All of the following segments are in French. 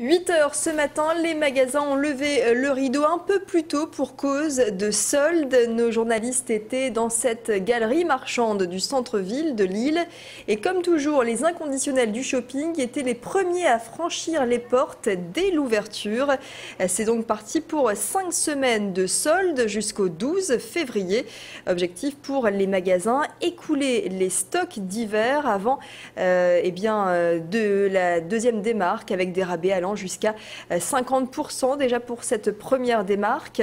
8 heures ce matin, les magasins ont levé le rideau un peu plus tôt pour cause de soldes. Nos journalistes étaient dans cette galerie marchande du centre-ville de Lille. Et comme toujours, les inconditionnels du shopping étaient les premiers à franchir les portes dès l'ouverture. C'est donc parti pour 5 semaines de soldes jusqu'au 12 février. Objectif pour les magasins, écouler les stocks d'hiver avant de la deuxième démarque avec des rabais allant jusqu'à 50% déjà pour cette première démarque.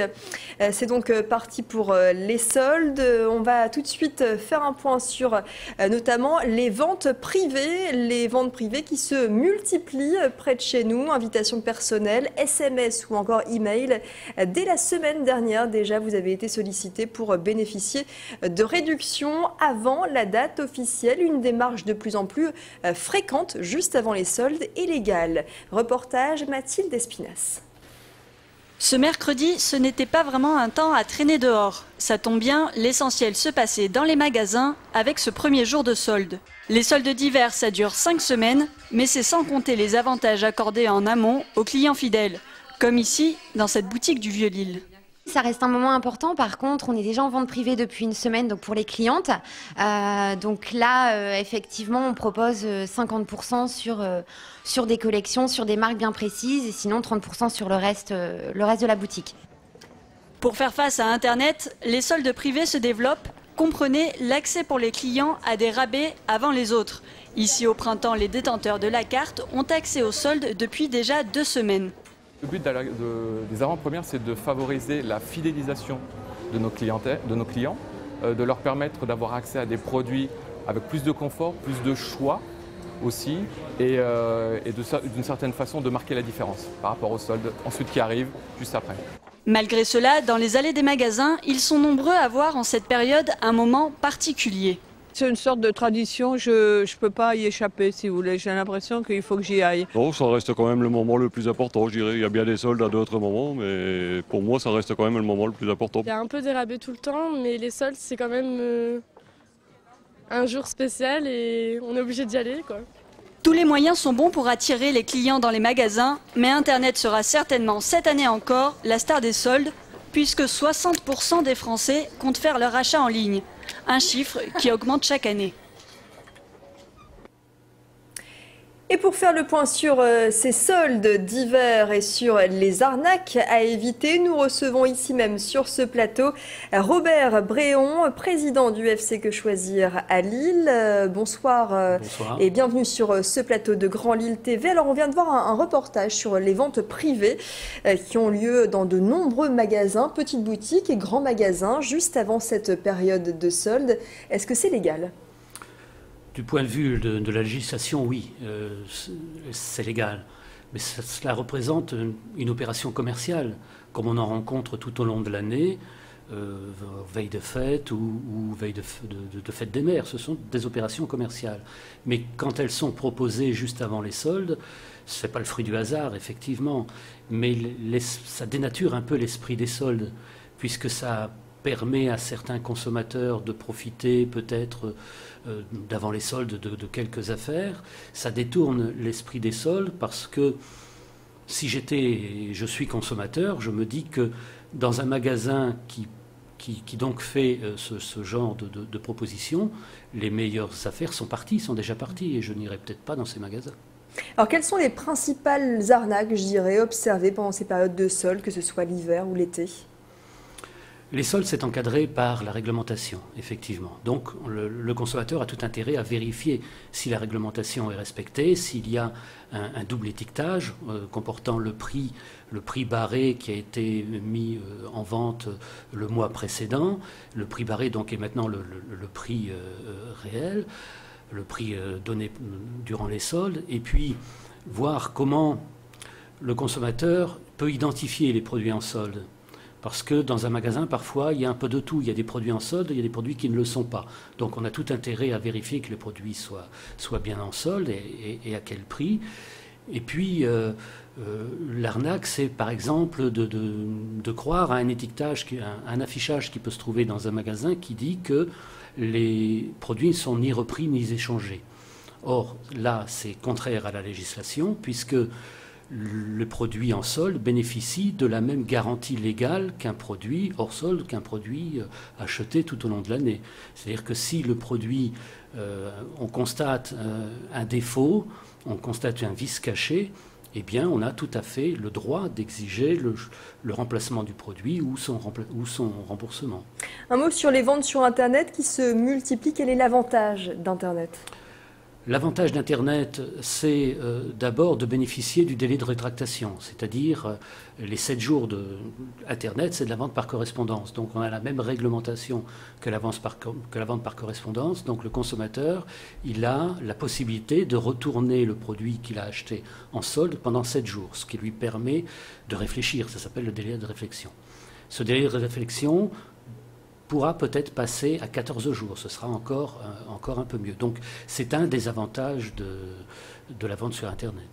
C'est donc parti pour les soldes. On va tout de suite faire un point sur notamment les ventes privées qui se multiplient près de chez nous. Invitations personnelles, SMS ou encore email. Dès la semaine dernière déjà, vous avez été sollicité pour bénéficier de réductions avant la date officielle. Une démarche de plus en plus fréquente juste avant les soldes et légale. Reportage Mathilde Espinas. Ce mercredi, ce n'était pas vraiment un temps à traîner dehors. Ça tombe bien, l'essentiel se passait dans les magasins avec ce premier jour de solde. Les soldes d'hiver, ça dure 5 semaines, mais c'est sans compter les avantages accordés en amont aux clients fidèles, comme ici, dans cette boutique du Vieux-Lille. Ça reste un moment important. Par contre, on est déjà en vente privée depuis une semaine, donc pour les clientes. Donc là, effectivement, on propose 50% sur des collections, sur des marques bien précises, et sinon 30% sur le reste de la boutique. Pour faire face à Internet, les soldes privés se développent. Comprenez l'accès pour les clients à des rabais avant les autres. Ici, au printemps, les détenteurs de la carte ont accès aux soldes depuis déjà 2 semaines. Le but des avant-premières, c'est de favoriser la fidélisation de nos clients, de leur permettre d'avoir accès à des produits avec plus de confort, plus de choix aussi, et d'une certaine façon de marquer la différence par rapport aux soldes ensuite qui arrivent juste après. Malgré cela, dans les allées des magasins, ils sont nombreux à voir en cette période un moment particulier. C'est une sorte de tradition, je ne peux pas y échapper si vous voulez, j'ai l'impression qu'il faut que j'y aille. Non, ça reste quand même le moment le plus important, je dirais. Il y a bien des soldes à d'autres moments, mais pour moi ça reste quand même le moment le plus important. Il y a un peu des rabais tout le temps, mais les soldes c'est quand même un jour spécial et on est obligé d'y aller, quoi. Tous les moyens sont bons pour attirer les clients dans les magasins, mais Internet sera certainement cette année encore la star des soldes, puisque 60% des Français comptent faire leur achat en ligne. Un chiffre qui augmente chaque année. Et pour faire le point sur ces soldes d'hiver et sur les arnaques à éviter, nous recevons ici même sur ce plateau Robert Bréon, président du FC Que Choisir à Lille. Bonsoir, bonsoir. Et bienvenue sur ce plateau de Grand Lille TV. Alors on vient de voir un reportage sur les ventes privées qui ont lieu dans de nombreux magasins, petites boutiques et grands magasins, juste avant cette période de soldes. Est-ce que c'est légal ? Du point de vue de la législation, oui, c'est légal. Mais cela représente une opération commerciale, comme on en rencontre tout au long de l'année, veille de fête ou veille de fête des mères. Ce sont des opérations commerciales. Mais quand elles sont proposées juste avant les soldes, ce n'est pas le fruit du hasard, effectivement, mais ça dénature un peu l'esprit des soldes, puisque ça permet à certains consommateurs de profiter peut-être d'avant les soldes de quelques affaires. Ça détourne l'esprit des soldes parce que si je suis consommateur, je me dis que dans un magasin qui donc fait ce genre de propositions, les meilleures affaires sont déjà parties et je n'irai peut-être pas dans ces magasins. Alors quelles sont les principales arnaques, je dirais, observées pendant ces périodes de soldes, que ce soit l'hiver ou l'été ? Les soldes, c'est encadré par la réglementation, effectivement. Donc, le consommateur a tout intérêt à vérifier si la réglementation est respectée, s'il y a un double étiquetage comportant le prix barré qui a été mis en vente le mois précédent. Le prix barré, donc, est maintenant le prix réel, le prix donné durant les soldes, et puis voir comment le consommateur peut identifier les produits en solde. Parce que dans un magasin, parfois, il y a un peu de tout. Il y a des produits en solde, il y a des produits qui ne le sont pas. Donc on a tout intérêt à vérifier que les produits soient bien en solde et à quel prix. Et puis, l'arnaque, c'est par exemple de croire à un étiquetage, un affichage qui peut se trouver dans un magasin qui dit que les produits ne sont ni repris ni échangés. Or, là, c'est contraire à la législation, puisque le produit en solde bénéficie de la même garantie légale qu'un produit hors solde, qu'un produit acheté tout au long de l'année. C'est-à-dire que si le produit, on constate un défaut, on constate un vice caché, eh bien, on a tout à fait le droit d'exiger le remplacement du produit ou son remboursement. Un mot sur les ventes sur Internet qui se multiplient. Quel est l'avantage d'Internet ? L'avantage d'Internet, c'est d'abord de bénéficier du délai de rétractation, c'est-à-dire les 7 jours d'Internet, c'est de la vente par correspondance. Donc on a la même réglementation que la vente par correspondance. Donc le consommateur, il a la possibilité de retourner le produit qu'il a acheté en solde pendant 7 jours, ce qui lui permet de réfléchir. Ça s'appelle le délai de réflexion. Ce délai de réflexion pourra peut-être passer à 14 jours. Ce sera encore un peu mieux. Donc c'est un des avantages de la vente sur Internet.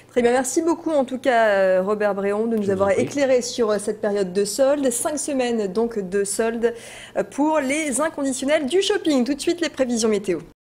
Très bien, merci beaucoup en tout cas Robert Bréon de nous avoir éclairé sur cette période de solde. 5 semaines donc de solde pour les inconditionnels du shopping. Tout de suite les prévisions météo.